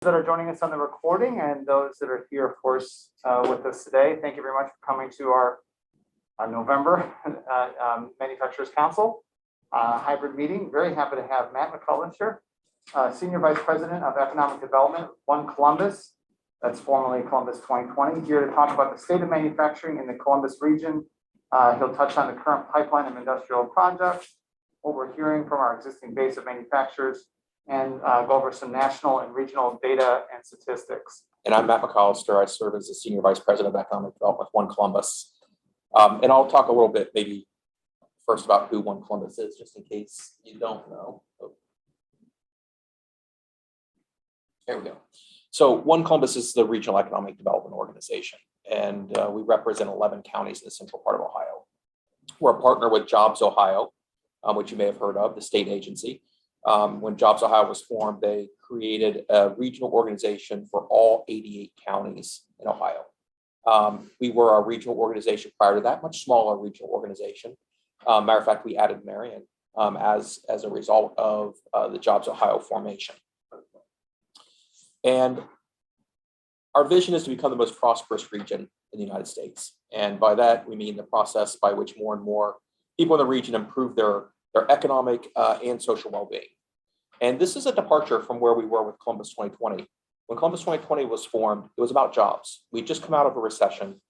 That are joining us on the recording and those that are here, of course, with us today. Thank you very much for coming to our November Manufacturers Council hybrid meeting. Very happy to have Matt McCullough here, Senior Vice President of Economic Development, One Columbus, that's formerly Columbus 2020, here to talk about the state of manufacturing in the Columbus region. He'll touch on the current pipeline of industrial projects, what we're hearing from our existing base of manufacturers, and go over some national and regional data and statistics. And I'm Matt McAllister. I serve as the Senior Vice President of Economic Development with One Columbus. And I'll talk a little bit maybe first about who One Columbus is, just in case you don't know. There we go. So One Columbus is the Regional Economic Development Organization, and we represent 11 counties in the central part of Ohio. We're a partner with Jobs Ohio, which you may have heard of, the state agency. When Jobs Ohio was formed, they created a regional organization for all 88 counties in Ohio. We were a regional organization prior to that, much smaller regional organization. Matter of fact, we added Marion as a result of the Jobs Ohio formation. And our vision is to become the most prosperous region in the United States. And by that, we mean the process by which more and more people in the region improve their economic and social well-being. And this is a departure from where we were with Columbus 2020. When Columbus 2020 was formed, it was about jobs. We'd just come out of a recession.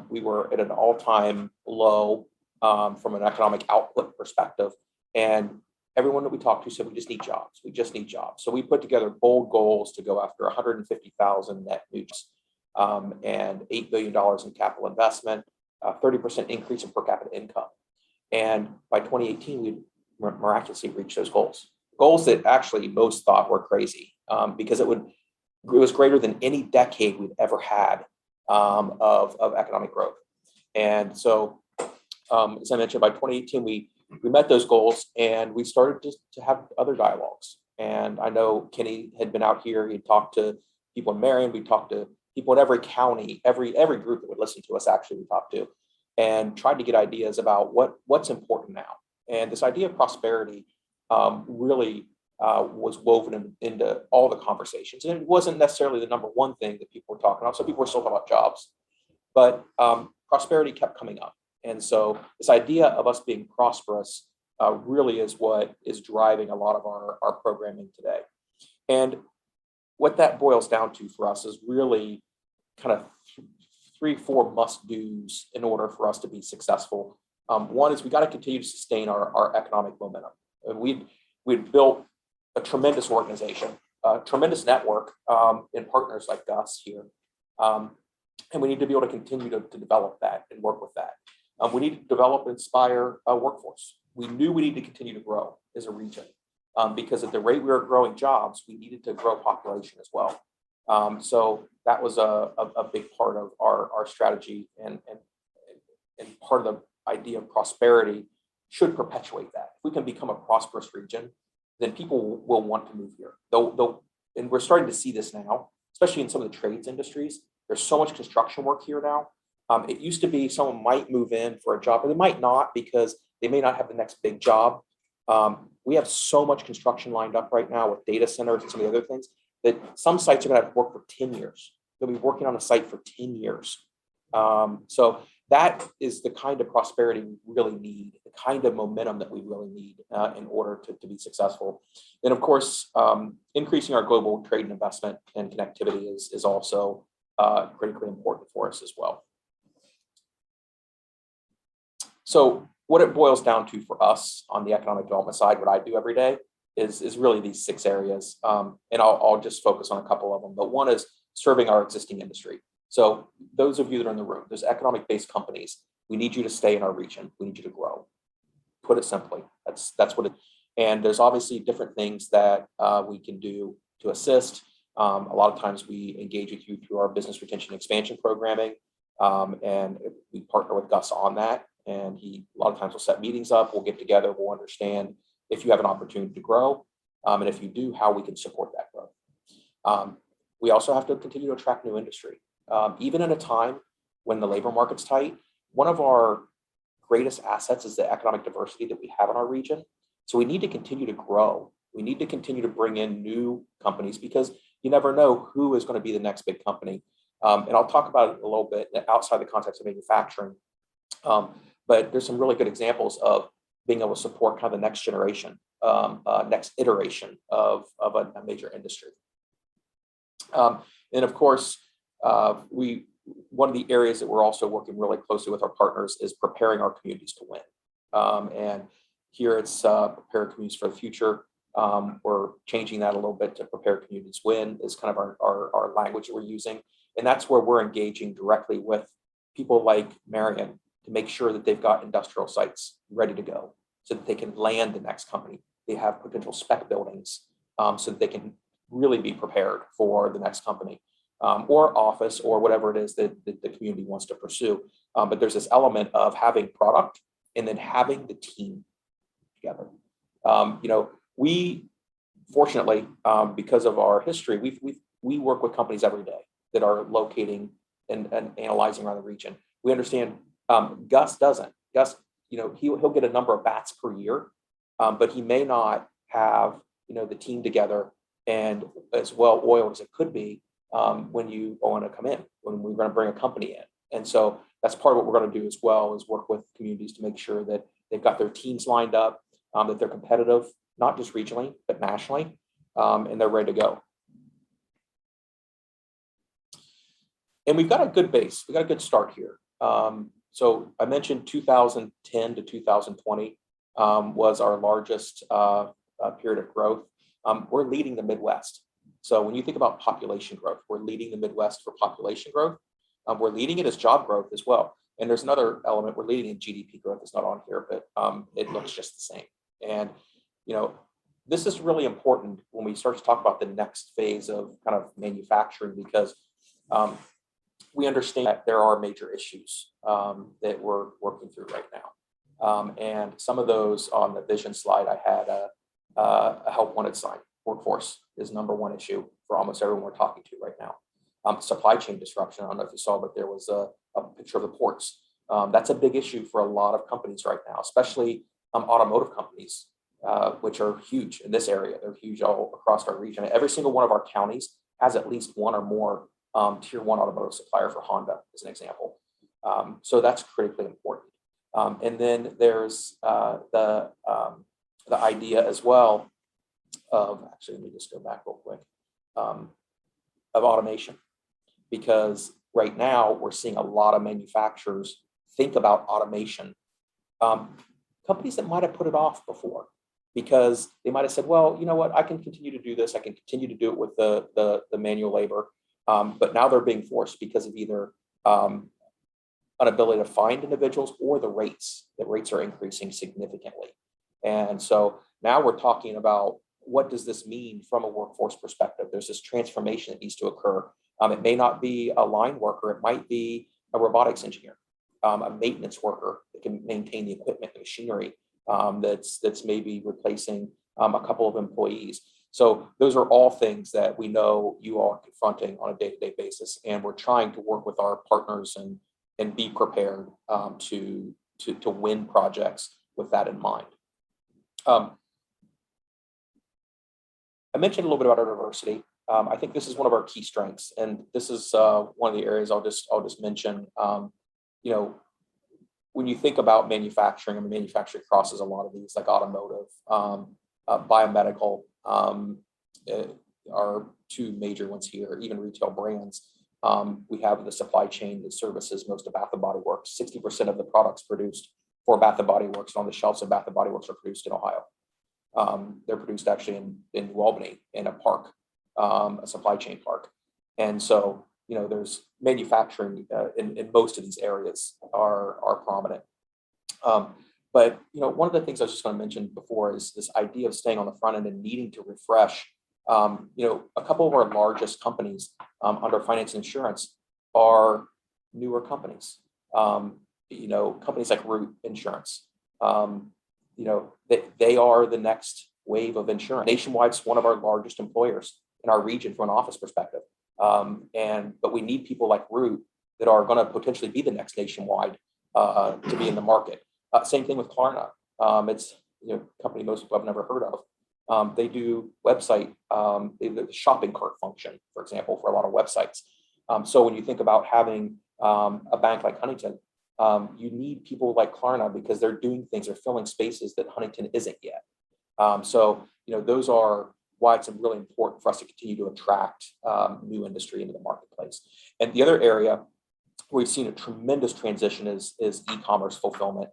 We were at an all-time low from an economic output perspective. And everyone that we talked to said, we just need jobs. We just need jobs. So we put together bold goals to go after 150,000 net new jobs and $8 billion in capital investment, 30% increase in per capita income. And by 2018, we miraculously reached those goals that actually most thought were crazy because it was greater than any decade we've ever had of economic growth. And so, as I mentioned, by 2018, we met those goals and we started to have other dialogues. And I know Kenny had been out here. He'd talked to people in Marion. We talked to people in every county, every group that would listen to us, actually, we talked to, and tried to get ideas about what's important now. And this idea of prosperity really was woven into all the conversations. And it wasn't necessarily the number one thing that people were talking about. So people were still talking about jobs, but prosperity kept coming up. And so this idea of us being prosperous really is what is driving a lot of our programming today. And what that boils down to for us is really kind of 3-4 must-dos in order for us to be successful. One is we got to continue to sustain our economic momentum. And we'd built a tremendous organization, a tremendous network in partners like us here. And we need to be able to continue to develop that and work with that. We need to develop and inspire a workforce. We knew we need to continue to grow as a region because at the rate we were growing jobs, we needed to grow population as well. So that was a big part of our strategy and part of the idea of prosperity should perpetuate that. If we can become a prosperous region, then people will want to move here. And we're starting to see this now, especially in some of the trades industries. There's so much construction work here now. It used to be someone might move in for a job, but they might not because they may not have the next big job. We have so much construction lined up right now with data centers and some of the other things that some sites are going to have to work for 10 years. They'll be working on a site for 10 years. So that is the kind of prosperity we really need, the kind of momentum that we really need in order to be successful. And of course, increasing our global trade and investment and connectivity is also critically important for us as well. So what it boils down to for us on the economic development side, what I do every day is really these 6 areas. And I'll just focus on a couple of them. But one is serving our existing industry. So those of you that are in the room, there's economic-based companies. We need you to stay in our region. We need you to grow. Put it simply, that's what it. And there's obviously different things that we can do to assist. A lot of times we engage with you through our business retention expansion programming, and we partner with Gus on that. And a lot of times we'll set meetings up. We'll get together. We'll understand if you have an opportunity to grow, and if you do, how we can support that growth. We also have to continue to attract new industry. Even in a time when the labor market's tight, one of our greatest assets is the economic diversity that we have in our region. So we need to continue to grow. We need to continue to bring in new companies because you never know who is going to be the next big company. And I'll talk about it a little bit outside the context of manufacturing. But there's some really good examples of being able to support kind of the next generation, next iteration of a major industry. And of course, one of the areas that we're also working really closely with our partners is preparing our communities to win. And here it's prepare communities for the future. We're changing that a little bit to prepare communities win is kind of our language that we're using. And that's where we're engaging directly with people like Marion to make sure that they've got industrial sites ready to go so that they can land the next company. They have potential spec buildings so that they can really be prepared for the next company or office or whatever it is that the community wants to pursue. But there's this element of having product and then having the team together. We fortunately, because of our history, we work with companies every day that are locating and analyzing around the region. We understand Gus doesn't. Gus, he'll get a number of bats per year, but he may not have the team together and as well oiled as it could be when you want to come in, when we're going to bring a company in. And so that's part of what we're going to do as well, is work with communities to make sure that they've got their teams lined up, that they're competitive, not just regionally, but nationally, and they're ready to go. And we've got a good base. We got a good start here. So I mentioned 2010 to 2020 was our largest period of growth. We're leading the Midwest. So when you think about population growth, we're leading the Midwest for population growth. We're leading it as job growth as well. And there's another element, we're leading in GDP growth. It's not on here, but it looks just the same. And, this is really important when we start to talk about the next phase of kind of manufacturing, because we understand that there are major issues that we're working through right now. And some of those on the vision slide, I had a help wanted sign. Workforce is number one issue for almost everyone we're talking to right now. Supply chain disruption. I don't know if you saw, but there was a picture of the ports. That's a big issue for a lot of companies right now, especially automotive companies, which are huge in this area. They're huge all across our region. Every single one of our counties has at least one or more tier one automotive supplier for Honda, as an example. So that's critically important. And then there's the idea as well of, actually, let me just go back real quick, of automation. Because right now we're seeing a lot of manufacturers think about automation. Companies that might have put it off before, because they might have said, well, you know what, I can continue to do this. I can continue to do it with the manual labor. But now they're being forced because of either an ability to find individuals or the rates. The rates are increasing significantly. And so now we're talking about, what does this mean from a workforce perspective? There's this transformation that needs to occur. It may not be a line worker. It might be a robotics engineer, a maintenance worker that can maintain the equipment, the machinery that's maybe replacing a couple of employees. So those are all things that we know you all are confronting on a day-to-day basis, and we're trying to work with our partners and be prepared to win projects with that in mind. I mentioned a little bit about our diversity. I think this is one of our key strengths, and this is one of the areas I'll just mention. When you think about manufacturing, I mean, manufacturing crosses a lot of these, like automotive, biomedical, are two major ones here, even retail brands. We have the supply chain that services most of Bath & Body Works. 60% of the products produced for Bath & Body Works on the shelves of Bath & Body Works are produced in Ohio. They're produced actually in New Albany in a park, a supply chain park. And so, there's manufacturing in most of these areas are prominent. But one of the things I was just going to mention before is this idea of staying on the front end and needing to refresh. A couple of our largest companies under finance and insurance are newer companies. Companies like Root Insurance. They are the next wave of insurance. Nationwide's one of our largest employers in our region from an office perspective. But we need people like Root that are going to potentially be the next Nationwide to be in the market. Same thing with Klarna. It's a company most people have never heard of. They do website, the shopping cart function, for example, for a lot of websites. So when you think about having a bank like Huntington, you need people like Klarna because they're doing things, they're filling spaces that Huntington isn't yet. So, those are why it's really important for us to continue to attract new industry into the marketplace. And the other area where we've seen a tremendous transition is e-commerce fulfillment.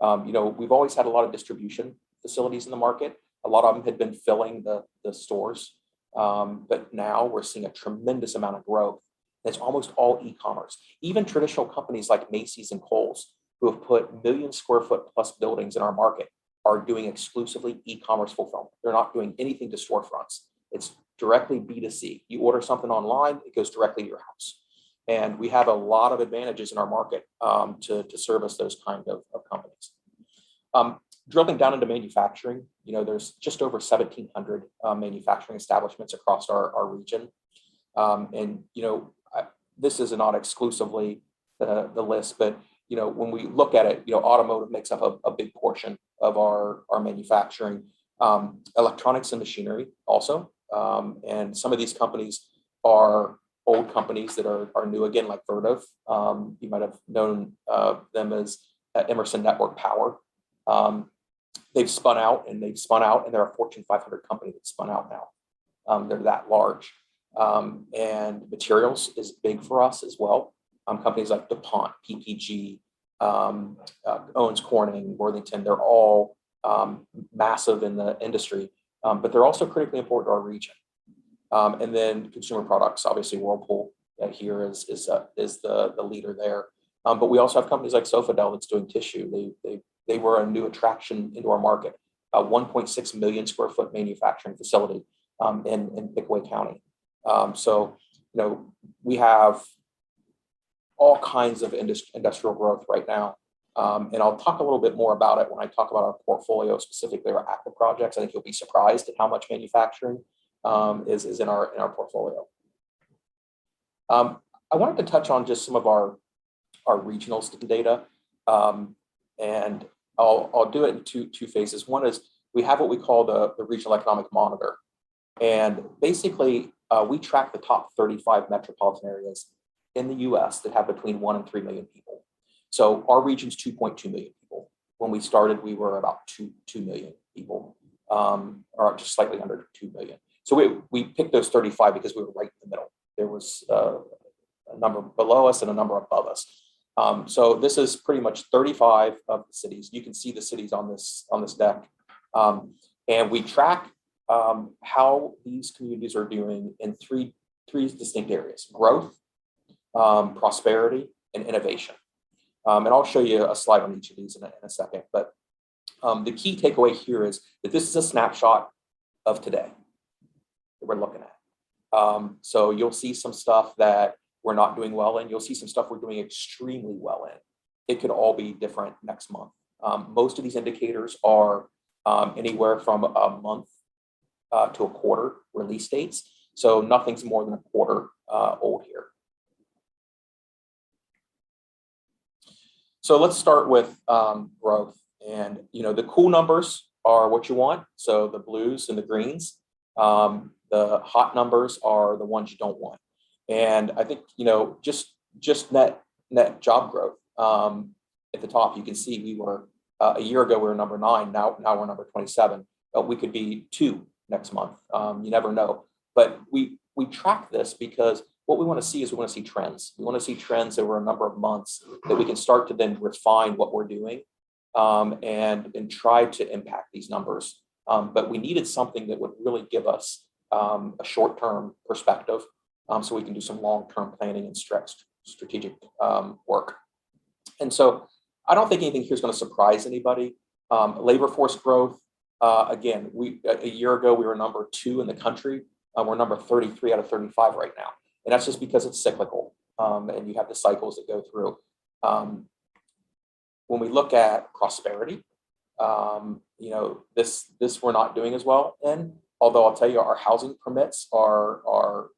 We've always had a lot of distribution facilities in the market. A lot of them had been filling the stores, but now we're seeing a tremendous amount of growth. It's almost all e-commerce. Even traditional companies like Macy's and Kohl's, who have put million-square-foot plus buildings in our market, are doing exclusively e-commerce fulfillment. They're not doing anything to storefronts. It's directly B2C. You order something online, it goes directly to your house. And we have a lot of advantages in our market to service those kind of companies. Drilling down into manufacturing, there's just over 1,700 manufacturing establishments across our region. This is not exclusively the list, but when we look at it, automotive makes up a big portion of our manufacturing, electronics and machinery also. And some of these companies are old companies that are new again, like Vertiv. You might have known them as Emerson Network Power. They've spun out and they're a Fortune 500 company that's spun out now. They're that large. And materials is big for us as well. Companies like DuPont, PPG, Owens Corning, Worthington, they're all massive in the industry, but they're also critically important to our region. And then consumer products, obviously Whirlpool here is the leader there. But we also have companies like Sofadel that's doing tissue. They were a new attraction into our market, a 1.6 million square foot manufacturing facility in Parkway County. So we have all kinds of industrial growth right now. And I'll talk a little bit more about it when I talk about our portfolio, specifically our active projects. I think you'll be surprised at how much manufacturing is in our portfolio. I wanted to touch on just some of our regional data. And I'll do it in two phases. One is we have what we call the Regional Economic Monitor. And basically, we track the top 35 metropolitan areas in the US that have between 1 and 3 million people. So our region's 2.2 million people. When we started, we were about 2 million people, or just slightly under 2 million. So we picked those 35 because we were right in the middle. There was a number below us and a number above us. So this is pretty much 35 of the cities. You can see the cities on this deck. And we track how these communities are doing in three distinct areas: growth, prosperity, and innovation. And I'll show you a slide on each of these in a second. But the key takeaway here is that this is a snapshot of today that we're looking at. So you'll see some stuff that we're not doing well in. You'll see some stuff we're doing extremely well in. It could all be different next month. Most of these indicators are anywhere from a month to a quarter release dates. So nothing's more than a quarter old here. So let's start with growth. And the cool numbers are what you want. So the blues and the greens. The hot numbers are the ones you don't want. And I think just net job growth at the top. You can see we were a year ago we were number 9. Now we're number 27. But we could be 2 next month. You never know. But we track this because what we want to see is we want to see trends. We want to see trends over a number of months that we can start to then refine what we're doing and try to impact these numbers. But we needed something that would really give us a short-term perspective so we can do some long-term planning and strategic work. And so I don't think anything here is going to surprise anybody. Labor force growth, again, a year ago we were number 2 in the country. We're number 33 out of 35 right now. And that's just because it's cyclical and you have the cycles that go through. When we look at prosperity, this we're not doing as well in, although I'll tell you our housing permits are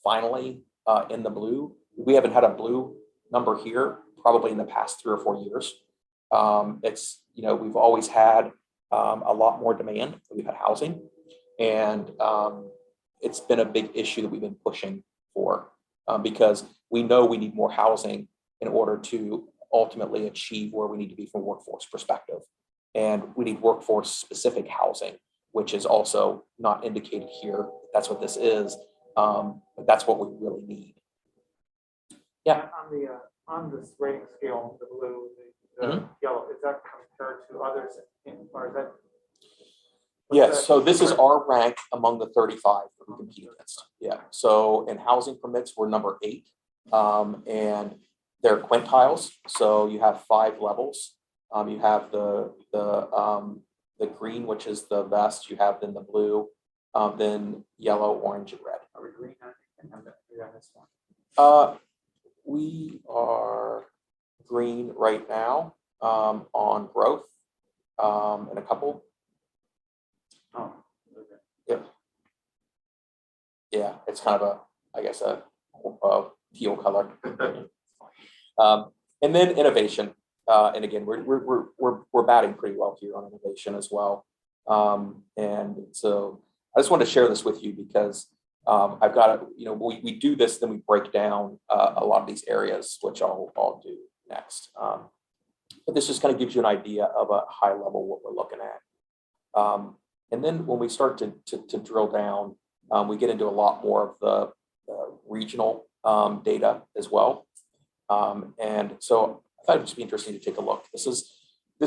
finally in the blue. We haven't had a blue number here probably in the past 3 or 4 years. We've always had a lot more demand. We've had housing. And it's been a big issue that we've been pushing for because we know we need more housing in order to ultimately achieve where we need to be from a workforce perspective. And we need workforce specific housing, which is also not indicated here. That's what this is. But that's what we really need. Yeah. On this rating scale, the blue, the yellow, is that compared to others or is that? Yes, so this is our rank among the 35 that we compete against. Yeah, so in housing permits, we're number 8. And they're quintiles, so you have 5 levels. You have the green, which is the best. You have then the blue, then yellow, orange, and red. Are we green? I think I'm this one. We are green right now on growth and a couple. Oh, okay. Yep. Yeah, it's kind of I guess a teal color. And then innovation. And again, we're batting pretty well here on innovation as well. And so I just wanted to share this with you because I've got we do this, then we break down a lot of these areas, which I'll do next. But this just kind of gives you an idea of a high level what we're looking at. And then when we start to drill down, we get into a lot more of the regional data as well. And so I thought it'd just be interesting to take a look. This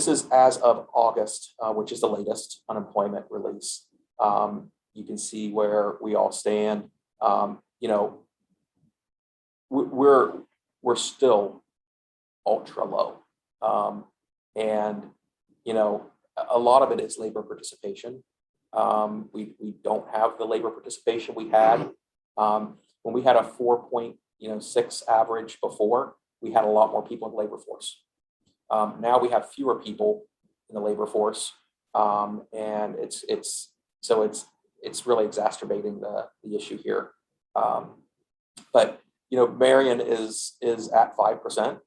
is as of August, which is the latest unemployment release. You can see where we all stand. We're still ultra low, and a lot of it is labor participation. We don't have the labor participation we had when we had a 4.6 average before. We had a lot more people in the labor force. Now we have fewer people in the labor force, and it's really exacerbating the issue here. But Marion is at 5%,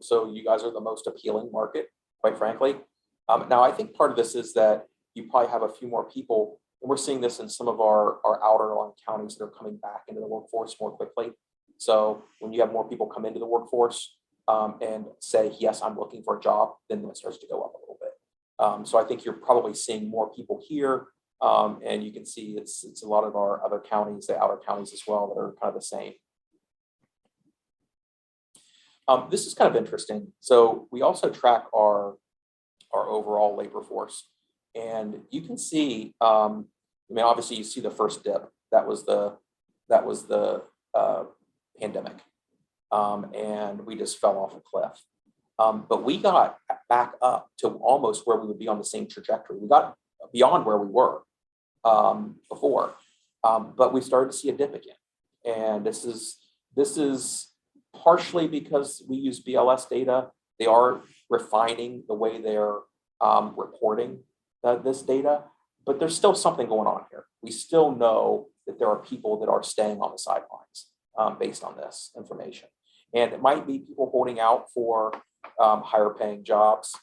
so you guys are the most appealing market, quite frankly. Now I think part of this is that you probably have a few more people, and we're seeing this in some of our outer line counties that are coming back into the workforce more quickly. So when you have more people come into the workforce and say, yes, I'm looking for a job, then it starts to go up a little bit. So I think you're probably seeing more people here. And you can see it's a lot of our other counties, the outer counties as well, that are kind of the same. This is kind of interesting. So we also track our overall labor force. And you can see, obviously you see the first dip. That was the pandemic. And we just fell off a cliff. But we got back up to almost where we would be on the same trajectory. We got beyond where we were before, but we started to see a dip again. And this is partially because we use BLS data. They are refining the way they're reporting this data, but there's still something going on here. We still know that there are people that are staying on the sidelines based on this information. And it might be people holding out for higher paying jobs.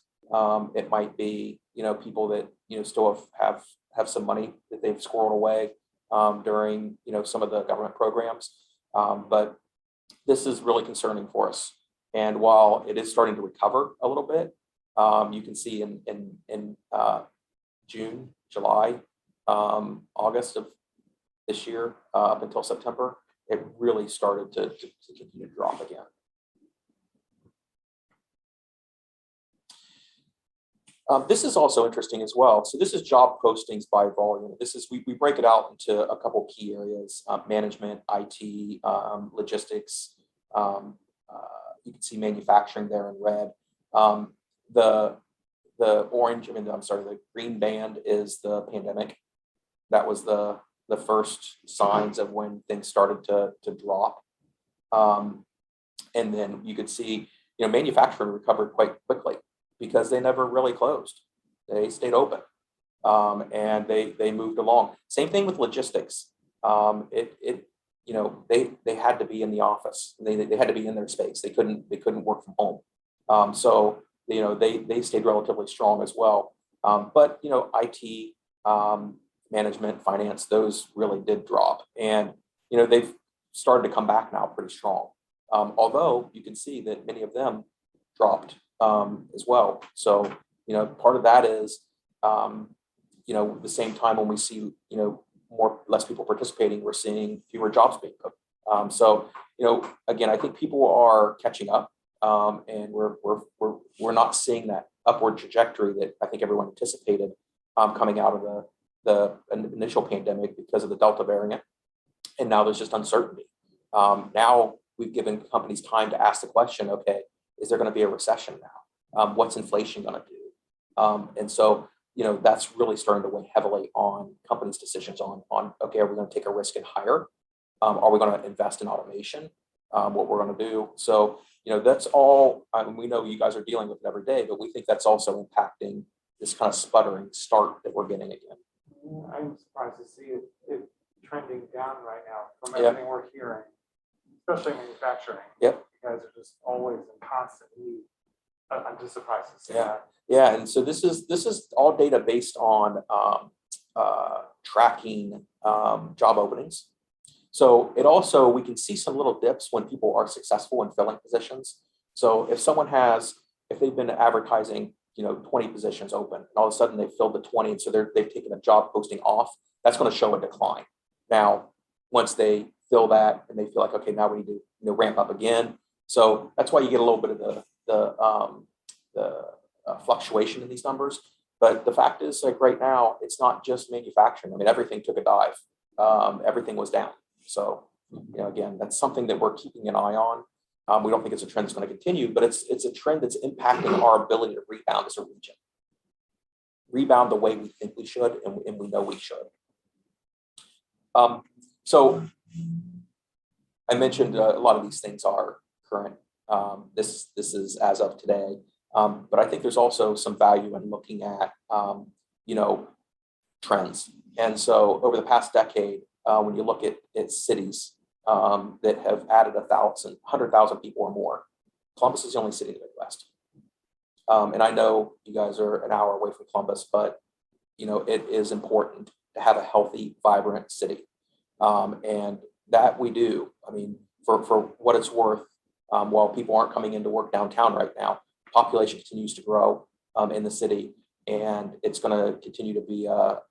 It might be, people that, still have some money that they've squirreled away during, some of the government programs. But this is really concerning for us. And while it is starting to recover a little bit, you can see in June, July, August of this year, up until September, it really started to continue to drop again. This is also interesting as well. So this is job postings by volume. We break it out into a couple key areas: management, IT, logistics. You can see manufacturing there in red. The orange, the green band is the pandemic. That was the first signs of when things started to drop. And then you could see, manufacturing recovered quite quickly because they never really closed. They stayed open, and they moved along. Same thing with logistics. They had to be in the office. They had to be in their space. They couldn't work from home. So they stayed relatively strong as well. But IT, management, finance, those really did drop. And, they've started to come back now pretty strong. Although you can see that many of them dropped as well. So, part of that is, the same time when we see, less people participating, we're seeing fewer jobs being put. So, again, I think people are catching up, and we're not seeing that upward trajectory that I think everyone anticipated coming out of the initial pandemic because of the Delta variant. And now there's just uncertainty. Now we've given companies time to ask the question, okay, is there going to be a recession now? What's inflation going to do? And so, that's really starting to weigh heavily on companies' decisions on okay, are we going to take a risk and hire? Are we going to invest in automation? What we're going to do? So, that's all. I mean, we know you guys are dealing with it every day, but we think that's also impacting this kind of sputtering start that we're getting again. I'm surprised to see it trending down right now from everything we're hearing, especially manufacturing. Yep. You guys are just always in constant need. I'm just surprised to see Yeah. that. Yeah, and so this is all data based on tracking job openings. So it also, we can see some little dips when people are successful in filling positions. So if they've been advertising, 20 positions open, and all of a sudden they filled the 20, and so they've taken a job posting off, that's going to show a decline. Now, once they fill that and they feel like, okay, now we need to ramp up again. So that's why you get a little bit of the fluctuation in these numbers. But the fact is, like right now, it's not just manufacturing. I mean, everything took a dive. Everything was down. So, again, that's something that we're keeping an eye on. We don't think it's a trend that's going to continue, but it's a trend that's impacting our ability to rebound as a region. Rebound the way we think we should, and we know we should. So I mentioned a lot of these things are current. This is as of today. But I think there's also some value in looking at, trends. And so over the past decade, when you look at cities that have added 100,000 people or more, Columbus is the only city in the Midwest. And I know you guys are an hour away from Columbus, but, it is important to have a healthy, vibrant city. And that we do. I mean, for what it's worth, while people aren't coming into work downtown right now, population continues to grow in the city, and it's going to continue to be a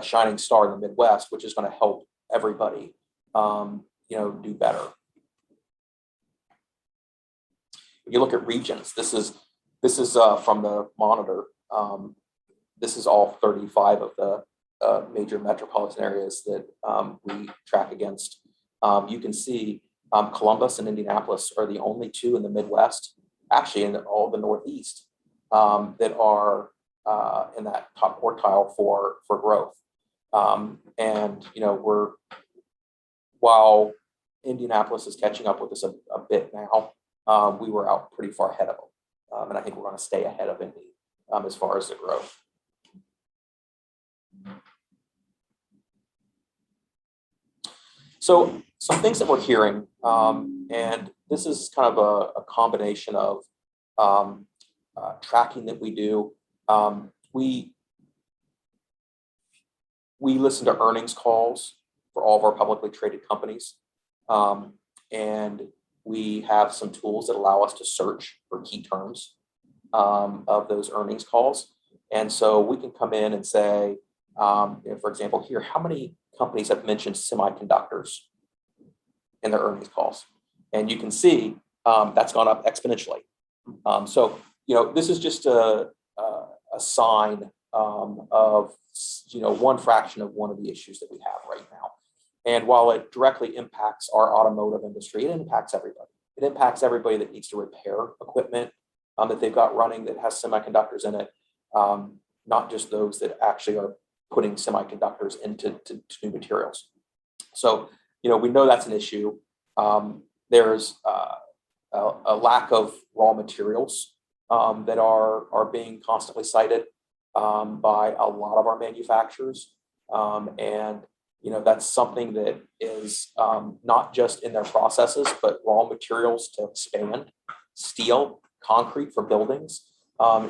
shining star in the Midwest, which is going to help everybody, do better. When you look at regions, this is from the Monitor. This is all 35 of the major metropolitan areas that we track against. You can see Columbus and Indianapolis are the only two in the Midwest, actually in all the Northeast, that are in that top quartile for growth. And while Indianapolis is catching up with us a bit now, we were out pretty far ahead of them, and I think we're going to stay ahead of Indy as far as the growth. So some things that we're hearing, and this is kind of a combination of tracking that we do. We listen to earnings calls for all of our publicly traded companies, and we have some tools that allow us to search for key terms of those earnings calls. And so we can come in and say, for example, here, how many companies have mentioned semiconductors in their earnings calls? And you can see that's gone up exponentially. So, this is just a sign of, one fraction of one of the issues that we have right now. And while it directly impacts our automotive industry, it impacts everybody. It impacts everybody that needs to repair equipment that they've got running that has semiconductors in it, not just those that actually are putting semiconductors into new materials. So, we know that's an issue. There's a lack of raw materials that are being constantly cited by a lot of our manufacturers. And, that's something that is not just in their processes, but raw materials to expand. Steel, concrete for buildings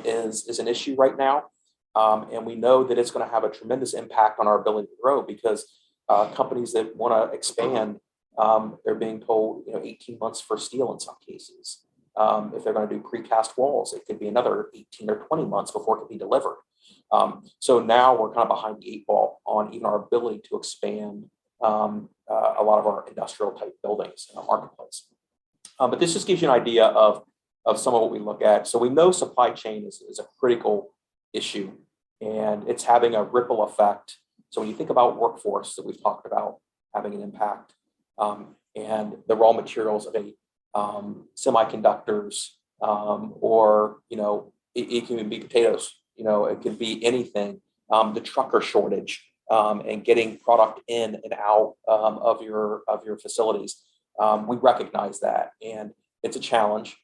is an issue right now. And we know that it's going to have a tremendous impact on our ability to grow because companies that want to expand, they're being told 18 months for steel in some cases. If they're going to do precast walls, it could be another 18 or 20 months before it can be delivered. So now we're kind of behind the eight ball on even our ability to expand a lot of our industrial type buildings in our marketplace. But this just gives you an idea of some of what we look at. So we know supply chain is a critical issue, and it's having a ripple effect. So when you think about workforce that we've talked about having an impact, and the raw materials of a semiconductors, or it can be potatoes, it could be anything. The trucker shortage, and getting product in and out of your facilities. We recognize that, and it's a challenge.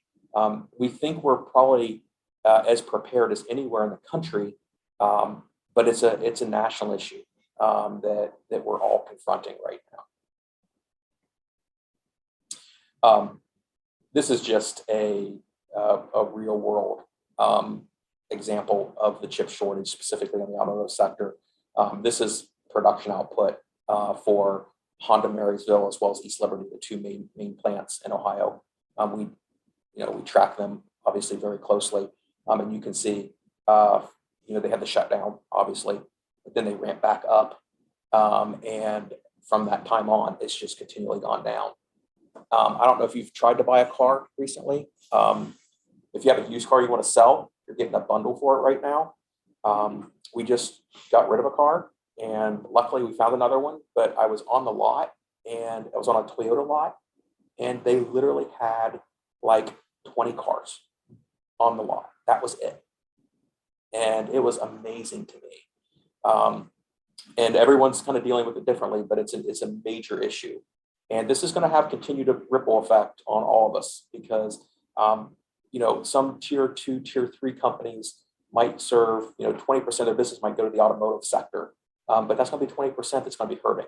We think we're probably as prepared as anywhere in the country, but it's a national issue that we're all confronting right now. This is just a real world example of the chip shortage, specifically in the automotive sector. This is production output for Honda Marysville as well as East Liberty, the two main plants in Ohio. We track them obviously very closely, and you can see they had the shutdown obviously, but then they ramped back up, and from that time on, it's just continually gone down. I don't know if you've tried to buy a car recently. If you have a used car you want to sell, you're getting a bundle for it right now. We just got rid of a car, and luckily we found another one, but I was on the lot, and I was on a Toyota lot, and they literally had like 20 cars on the lot. That was it. And it was amazing to me. And everyone's kind of dealing with it differently, but it's a major issue. And this is going to have continued ripple effect on all of us because, some tier 2, tier 3 companies might serve, 20% of their business might go to the automotive sector, but that's going to be 20% that's going to be hurting.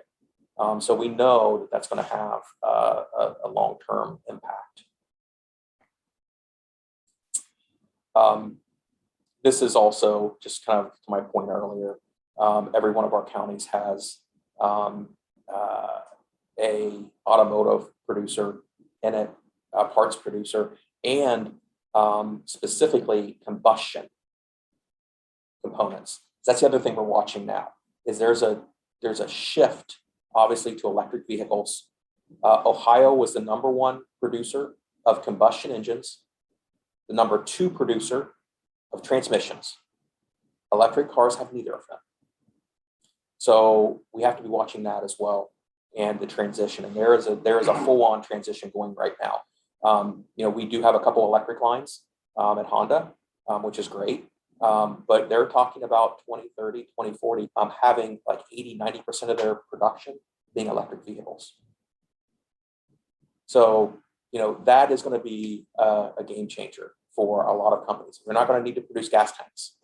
So we know that that's going to have a long-term impact. This is also just kind of to my point earlier. Every one of our counties has a automotive producer in it, a parts producer, and specifically combustion components. That's the other thing we're watching now. Is there's a shift, obviously, to electric vehicles. Ohio was the #1 producer of combustion engines, the #2 producer of transmissions. Electric cars have neither of them. So we have to be watching that as well, and the transition. And there is a full-on transition going right now. We do have a couple electric lines at Honda, which is great. But they're talking about 2030, 2040, having like 80-90% of their production being electric vehicles. So, that is going to be a game changer for a lot of companies. We're not going to need to produce gas tanks.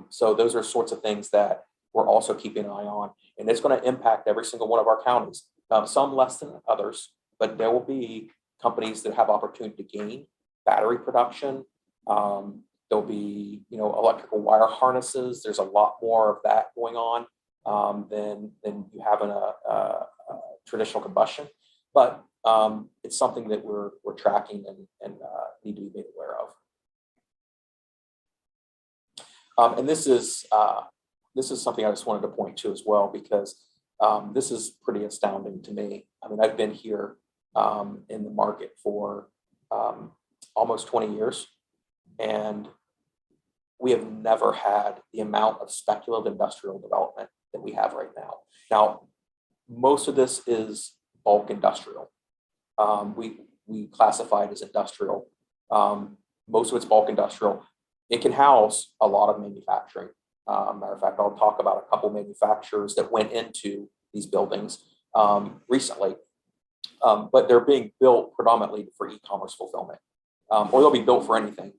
So those are sorts of things that we're also keeping an eye on, and it's going to impact every single one of our counties. Some less than others, but there will be companies that have opportunity to gain battery production. There'll be, electrical wire harnesses. There's a lot more of that going on than you have in a traditional combustion. But it's something that we're tracking and need to be made aware of. And this is something I just wanted to point to as well, because this is pretty astounding to me. I mean, I've been here in the market for almost 20 years, and we have never had the amount of speculative industrial development that we have right now. Now, most of this is bulk industrial. We classify it as industrial. Most of it's bulk industrial. It can house a lot of manufacturing. Matter of fact, I'll talk about a couple manufacturers that went into these buildings recently, but they're being built predominantly for e-commerce fulfillment, or they'll be built for anything.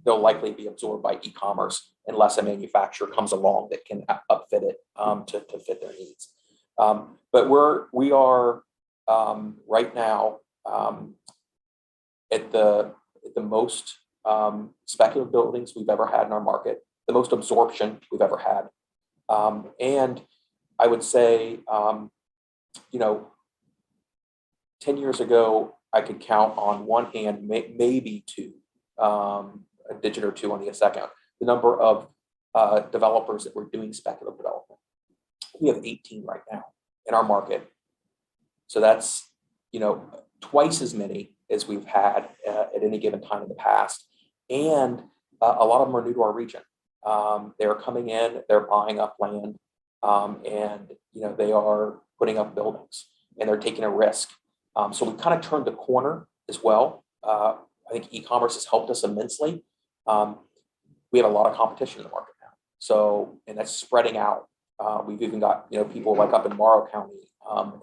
They'll likely be absorbed by e-commerce unless a manufacturer comes along that can upfit it to fit their needs. But we are right now at the most speculative buildings we've ever had in our market. the most absorption we've ever had. And I would say, 10 years ago, I could count on one hand, maybe two, a digit or two on the second, the number of developers that were doing speculative development. We have 18 right now in our market. So that's, twice as many as we've had at any given time in the past. And a lot of them are new to our region. They're coming in, they're buying up land, and they are putting up buildings and they're taking a risk. So we kind of turned the corner as well. I think e-commerce has helped us immensely. We have a lot of competition in the market now. So, and that's spreading out. We've even got, people like up in Morrow County,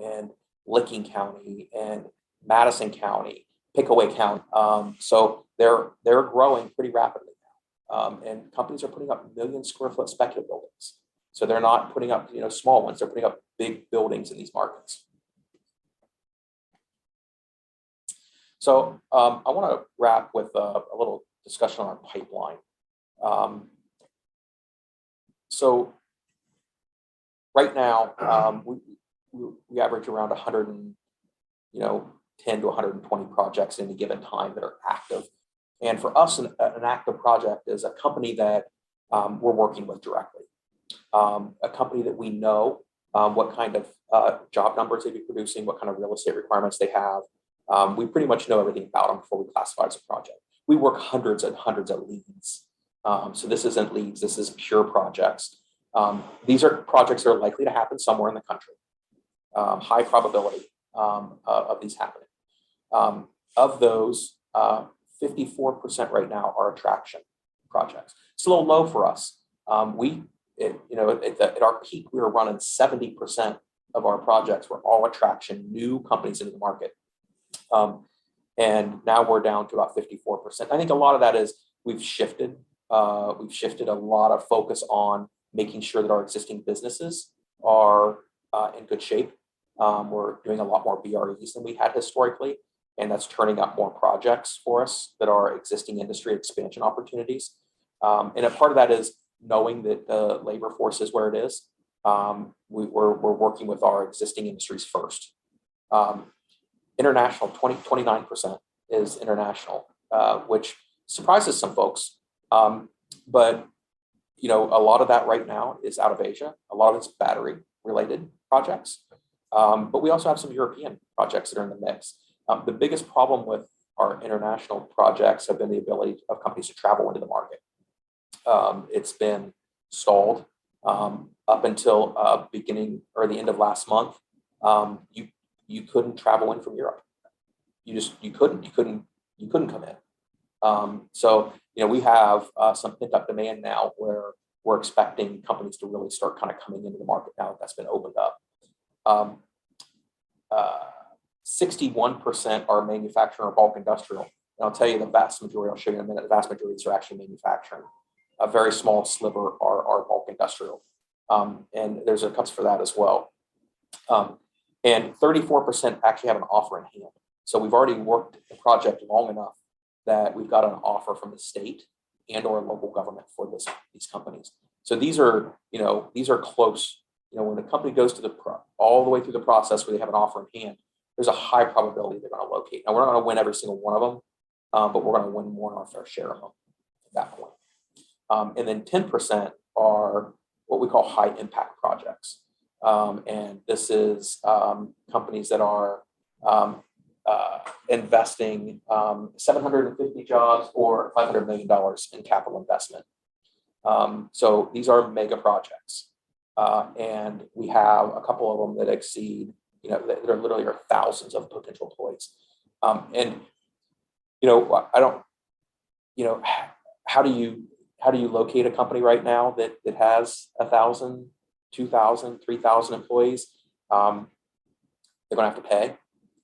and Licking County and Madison County, Pickaway County. So they're growing pretty rapidly now. And companies are putting up 1 million square foot speculative buildings. So they're not putting up, small ones, they're putting up big buildings in these markets. So I want to wrap with a little discussion on our pipeline. So right now, we average around 10 to 120 projects at any given time that are active. And for us, an active project is a company that we're working with directly, a company that we know what kind of job numbers they'd be producing, what kind of real estate requirements they have. We pretty much know everything about them before we classify it as a project. We work hundreds and hundreds of leads. So this isn't leads, this is pure projects. These are projects that are likely to happen somewhere in the country. High probability of these happening. Of those, 54% right now are attraction projects. It's a little low for us. At our peak, we were running 70% of our projects were all attraction, new companies into the market. And now we're down to about 54%. I think a lot of that is we've shifted a lot of focus on making sure that our existing businesses are in good shape. We're doing a lot more BREs than we had historically, and that's turning up more projects for us that are existing industry expansion opportunities. And a part of that is knowing that the labor force is where it is. We're working with our existing industries first. International, 29% is international, which surprises some folks. But a lot of that right now is out of Asia. A lot of it's battery related projects. But we also have some European projects that are in the mix. The biggest problem with our international projects have been the ability of companies to travel into the market. It's been stalled up until beginning or the end of last month. You couldn't travel in from Europe. You couldn't come in. So we have some pent up demand now where we're expecting companies to really start kind of coming into the market now that that's been opened up. 61% are manufacturing or bulk industrial. And I'll tell you the vast majority, I'll show you in a minute, the vast majority are actually manufacturing. A very small sliver are bulk industrial. And there's a cuts for that as well. And 34% actually have an offer in hand. So we've already worked the project long enough that we've got an offer from the state and or local government for these companies. So these are close. When a company goes to all the way through the process where they have an offer in hand, there's a high probability they're going to locate. Now, we're not going to win every single one of them, but we're going to win more than our fair share of them at that point. And then 10% are what we call high impact projects. And this is companies that are investing 750 jobs or $500 million in capital investment. So these are mega projects. And we have a couple of them that exceed, there literally are thousands of potential employees. And I don't, how do you locate a company right now that has 1,000, 2,000, 3,000 employees? They're going to have to pay,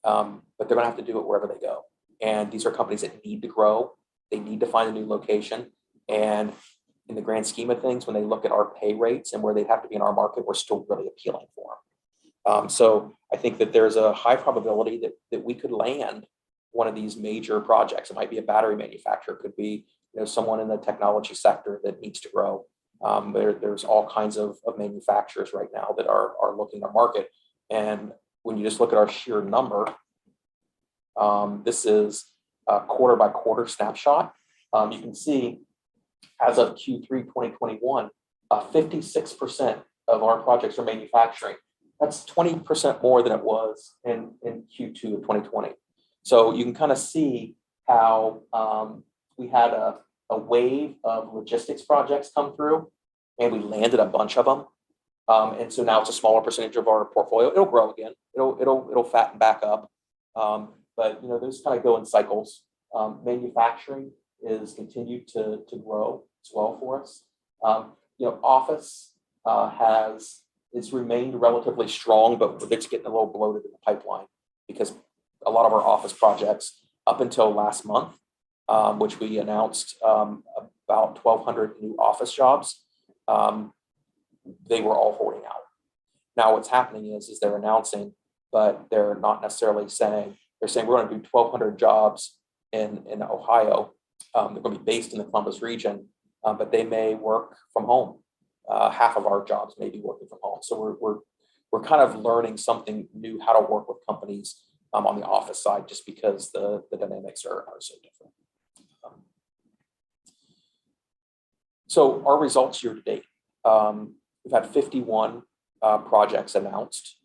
but they're going to have to do it wherever they go. And these are companies that need to grow. They need to find a new location. And in the grand scheme of things, when they look at our pay rates and where they'd have to be in our market, we're still really appealing for them. So I think that there's a high probability that we could land one of these major projects. It might be a battery manufacturer, it could be someone in the technology sector that needs to grow. There's all kinds of manufacturers right now that are looking to market. And when you just look at our sheer number, this is a quarter by quarter snapshot. You can see as of Q3 2021, 56% of our projects are manufacturing. That's 20% more than it was in Q2 of 2020. So you can kind of see how we had a wave of logistics projects come through, and we landed a bunch of them. And so now it's a smaller percentage of our portfolio. It'll grow again. It'll fatten back up. But those kind of go in cycles. Manufacturing is continued to grow as well for us. Office it's remained relatively strong, but it's getting a little bloated in the pipeline because a lot of our office projects up until last month, which we announced about 1,200 new office jobs, they were all holding out. Now what's happening is they're announcing, but they're not necessarily saying. They're saying we're going to do 1,200 jobs in Ohio. They're going to be based in the Columbus region, but they may work from home. Half of our jobs may be working from home. So we're kind of learning something new, how to work with companies on the office side, just because the dynamics are so different. So our results year to date, we've had 51 projects announced,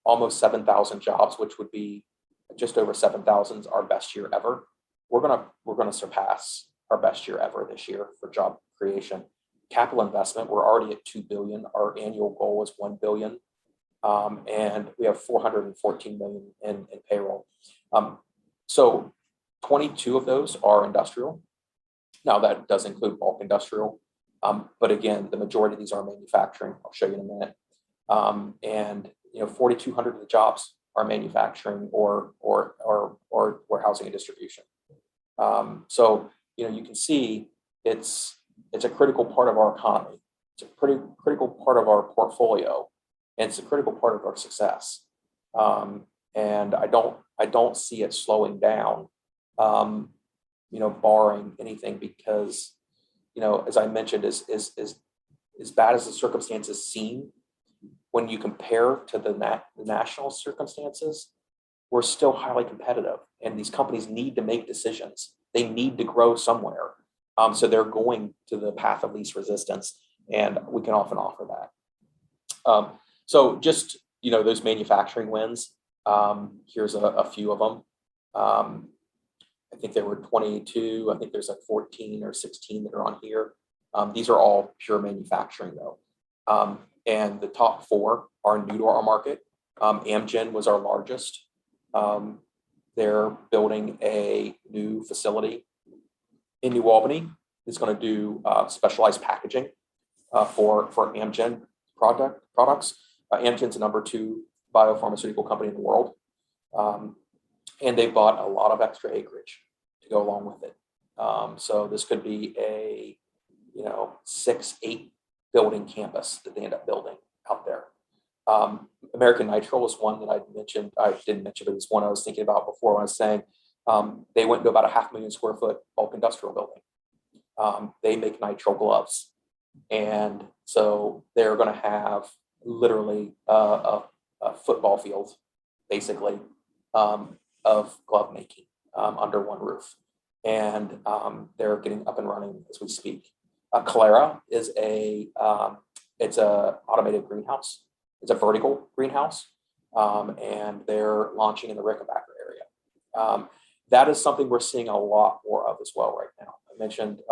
almost 7,000 jobs, which would be just over 7,000, our best year ever. We're gonna surpass our best year ever this year for job creation. Capital investment, we're already at $2 billion. Our annual goal is $1 billion. And we have $414 million in payroll. So 22 of those are industrial. Now that does include bulk industrial. But again, the majority of these are manufacturing. I'll show you in a minute. And 4,200 of the jobs are manufacturing or warehousing and distribution. So you can see it's a critical part of our economy. It's a pretty critical part of our portfolio, and it's a critical part of our success. And I don't see it slowing down, barring anything, because as I mentioned, as bad as the circumstances seem, when you compare to the national circumstances, we're still highly competitive, and these companies need to make decisions. They need to grow somewhere. So they're going to the path of least resistance, and we can often offer that. So just, those manufacturing wins, here's a few of them. I think there were 22. I think there's like 14 or 16 that are on here. These are all pure manufacturing though. And the top 4 are new to our market. Amgen was our largest. They're building a new facility in New Albany. It's going to do specialized packaging for Amgen products. Amgen's the number 2 biopharmaceutical company in the world. And they bought a lot of extra acreage to go along with it. So this could be a 6-8 building campus that they end up building out there. American Nitrile was one that I didn't mention, but it's one I was thinking about before when I was saying they went to about a 500,000 square foot bulk industrial building. They make nitrile gloves. And so they're going to have literally a football field, basically, of glove making under one roof. And they're getting up and running as we speak. Calera is it's a automated greenhouse. It's a vertical greenhouse, and they're launching in the Rickenbacker area. That is something we're seeing a lot more of as well right now. I mentioned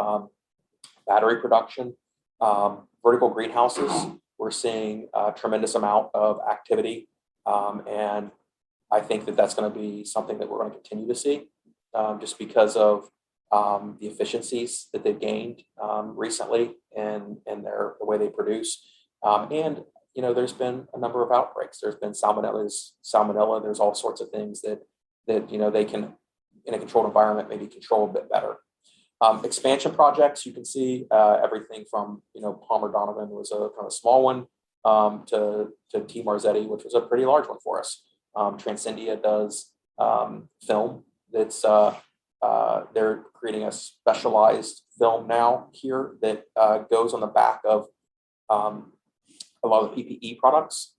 battery production, vertical greenhouses. We're seeing a tremendous amount of activity, and I think that that's going to be something that we're going to continue to see, just because of the efficiencies that they've gained recently and the way they produce. And there's been a number of outbreaks. There's been salmonella. There's all sorts of things that they can, in a controlled environment, maybe control a bit better. Expansion projects, you can see everything from Palmer Donovan was a kind of small one to T. Marzetti, which was a pretty large one for us. Transcendia does film that's they're creating a specialized film now here that goes on the back of a lot of the PPE products.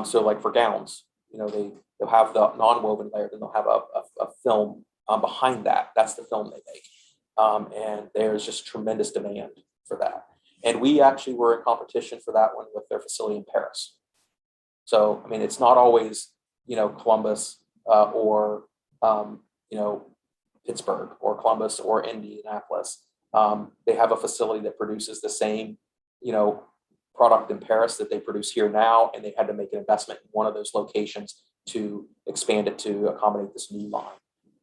So like for gowns, they'll have the non-woven layer, then they'll have a film behind that. That's the film they make. And there's just tremendous demand for that. And we actually were in competition for that one with their facility in Paris. So, I mean, it's not always, Columbus or, Pittsburgh or Columbus or Indianapolis. They have a facility that produces the same, product in Paris that they produce here now, and they had to make an investment in one of those locations to expand it to accommodate this new line.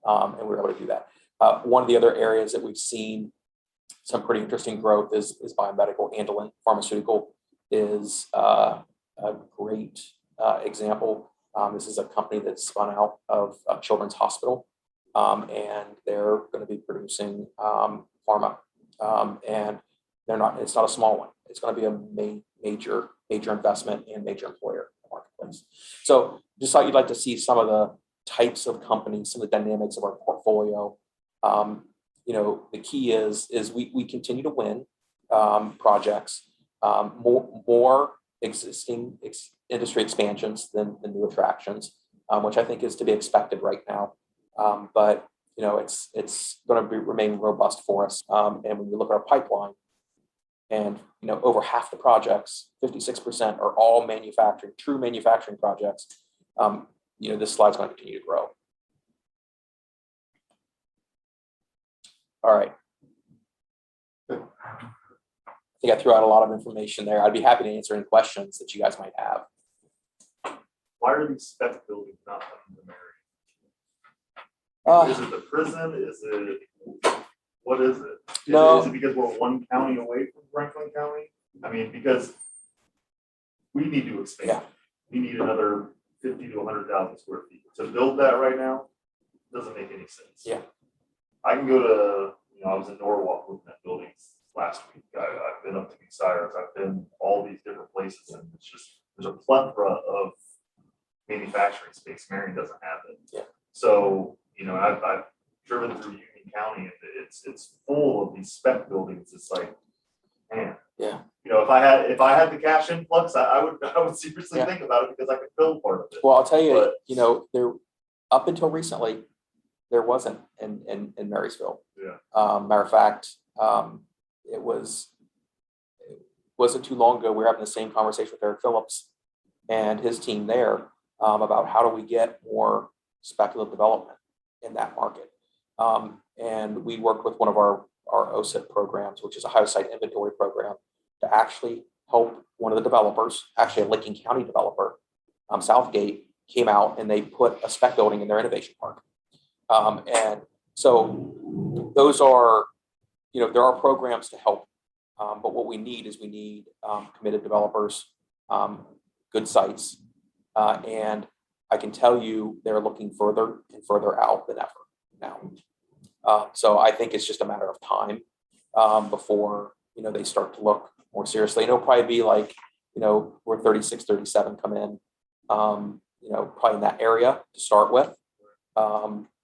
And we were able to do that. One of the other areas that we've seen some pretty interesting growth is biomedical. Andolin Pharmaceutical is a great example. This is a company that's spun out of a children's hospital, and they're going to be producing pharma. And it's not a small one. It's going to be a major investment and major employer in the marketplace. So just thought you'd like to see some of the types of companies, some of the dynamics of our portfolio. The key is we continue to win projects, more existing industry expansions than new attractions, which I think is to be expected right now. But it's going to remain robust for us. And when you look at our pipeline, and over half the projects, 56% are all true manufacturing projects. This slide's going to continue to grow. All right. I think I threw out a lot of information there. I'd be happy to answer any questions that you guys might have. Why are these spec buildings not coming to Marion? Is it the prison? Is it, what is it? Is it because we're one county away from Franklin County? I mean, because we need to expand. Yeah. We need another 50 to 100,000 square feet. To build that right now doesn't make any sense. Yeah. I can go to, I was in Norwalk looking at buildings last week. I've been up to Bucyrus. I've been all these different places, and it's just, there's a plethora of manufacturing space. Marion doesn't have it. Yeah. So, I've driven through Union County, and it's full of these spec buildings. It's like, man. Yeah. If I had the cash influx, I would seriously think about it, because I could build part of it. Well, I'll tell you, there up until recently, there wasn't in Marysville. Yeah. Matter of fact, it wasn't too long ago. We were having the same conversation with Eric Phillips and his team there about how do we get more speculative development in that market. And we worked with one of our OSIP programs, which is a house site inventory program, to actually help one of the developers, actually a Licking County developer, Southgate, came out and they put a spec building in their innovation park. And so those are, there are programs to help, but what we need is committed developers, good sites, and I can tell you they're looking further and further out than ever now. So I think it's just a matter of time before they start to look more seriously. And it'll probably be like where 36, 37 come in, probably in that area to start with.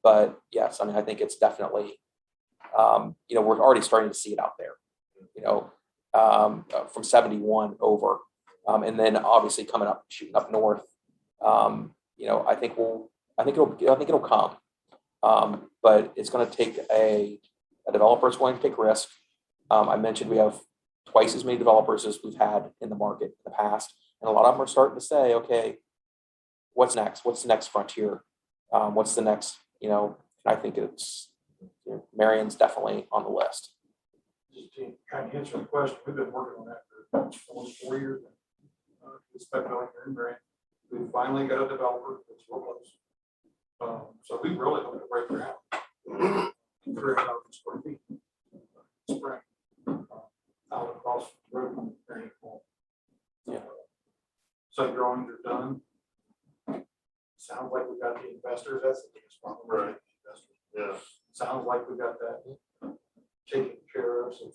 But yes, I mean, I think it's definitely, we're already starting to see it out there, from 71 over, and then obviously shooting up north. I think it'll come, but it's going to take a developer's willing to take risk. I mentioned we have twice as many developers as we've had in the market in the past, and a lot of them are starting to say, okay, what's next? What's the next frontier? What's the next? And I think it's Marion's definitely on the list. Just to kind of answer the question, we've been working on that for almost 4 years. Spec building here in Marion. We finally got a developer that's real close. So we really hope to break ground. 300,000 square feet. Spring. Out across the road from Marion Mall. Yeah. So drawings are done. Sounds like we got the investors. That's the biggest problem. Right. Investors. Yeah. Sounds like we got that taken care of. So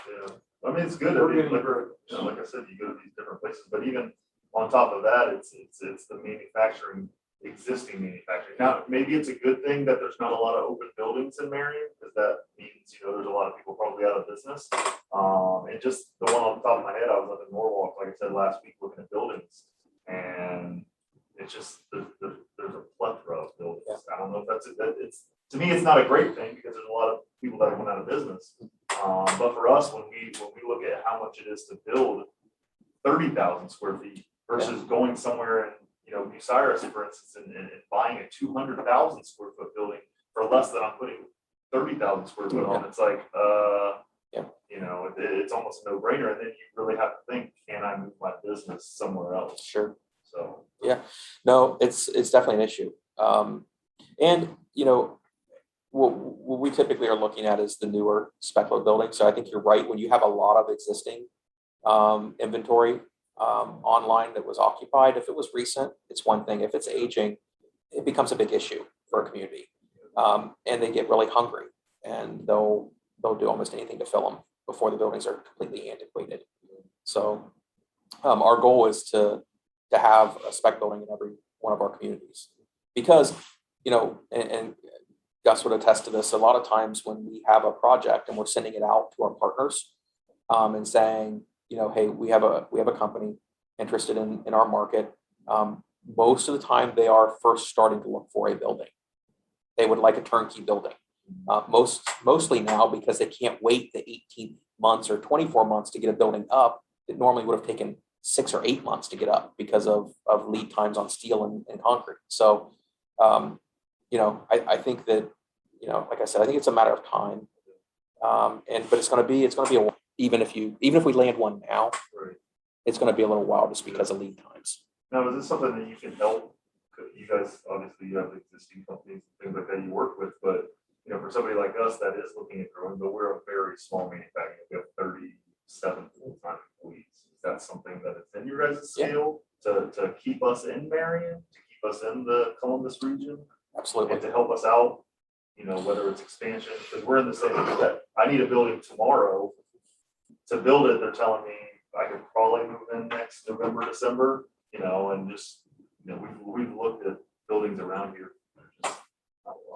yeah. I mean, it's good. We're Like, getting very, like I said, you go to these different places, but even on top of that, it's the manufacturing existing manufacturing. Now, maybe it's a good thing that there's not a lot of open buildings in Marion, because that means, there's a lot of people probably out of business. And just the one on the top of my head, I was up in Norwalk, like I said, last week, looking at buildings, and it's just, there's a plethora of buildings. Yeah. I don't know if it's, to me, it's not a great thing, because there's a lot of people that went out of business. But for us, when we look at how much it is to build 30,000 square feet versus going somewhere in, Bucyrus, for instance, and buying a 200,000 square foot building for less than I'm putting 30,000 square foot on, it's like, it's almost a no brainer. And then you really have to think, can I move my business somewhere else? Sure. So, Yeah, no, it's definitely an issue. And, what we typically are looking at is the newer spec load buildings. So I think you're right. When you have a lot of existing inventory online that was occupied, if it was recent, it's one thing. If it's aging, it becomes a big issue for a community. And they get really hungry, and they'll do almost anything to fill them before the buildings are completely antiquated. So our goal is to have a spec building in every one of our communities, because, and Gus would attest to this, a lot of times when we have a project and we're sending it out to our partners and saying, hey, we have a company interested in our market. Most of the time they are first starting to look for a building. They would like a turnkey building. Mostly now, because they can't wait the 18 months or 24 months to get a building up. It normally would have taken 6 or 8 months to get up because of lead times on steel and concrete. So, I think that, like I said, I think it's a matter of time. But it's going to be a, even if we land one now, right. It's going to be a little while just because of lead times. Now, is this something that you can help? You guys, obviously, you have existing companies, things like that you work with, but for somebody like us that is looking at growing, but we're a very small manufacturer. We have 37 full-time employees. Is that something that is in your guys' scale to keep us in Marion, to keep us in the Columbus region? Absolutely. And to help us out, whether it's expansion, because we're in the same, that I need a building tomorrow. To build it, they're telling me I could probably move in next November, December, and just, we've looked at buildings around here.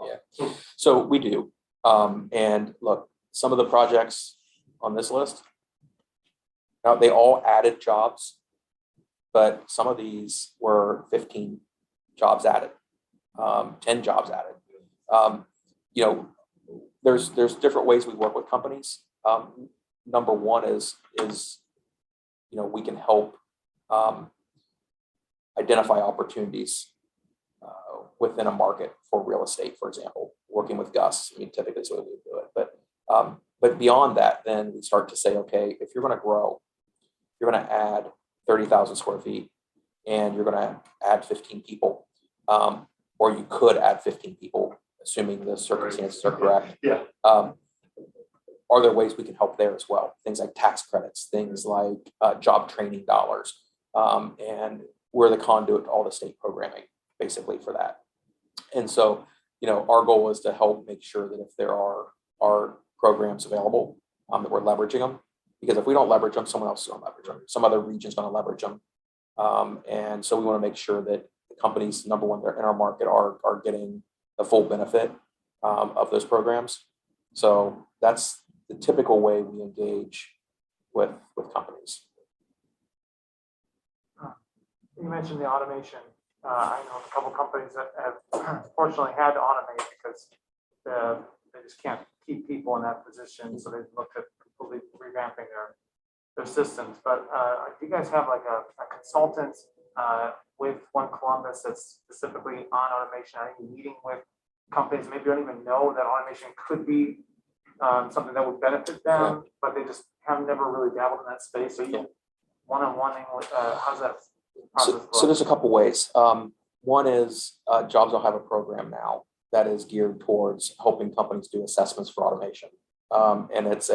Yeah. So we do. And look, some of the projects on this list, now they all added jobs, but some of these were 15 jobs added, 10 jobs added. There's different ways we work with companies. Number one is we can help identify opportunities within a market for real estate, for example, working with Gus. I mean, typically is the way we do it. But beyond that, then we start to say, okay, if you're going to grow, you're going to add 30,000 square feet, and you're going to add 15 people, or you could add 15 people, assuming the circumstances are correct. Yeah. Are there ways we can help there as well? Things like tax credits, things like job training dollars, and we're the conduit to all the state programming, basically, for that. And so, our goal is to help make sure that if there are programs available, that we're leveraging them. Because if we don't leverage them, someone else is going to leverage them. Some other region's going to leverage them. And so we want to make sure that the companies, number one, they're in our market are getting the full benefit of those programs. So that's the typical way we engage with companies. You mentioned the automation. I know a couple companies that have fortunately had to automate because they just can't keep people in that position. So they've looked at completely revamping their systems. But do you guys have like a consultant with One Columbus that's specifically on automation? Are you meeting with companies maybe don't even know that automation could be something that would benefit them, but they just have never really dabbled in that space? So you one-on-one, how's that process so there's a couple ways. One is Jobs will have a program now that is geared towards helping companies do assessments for automation. And it's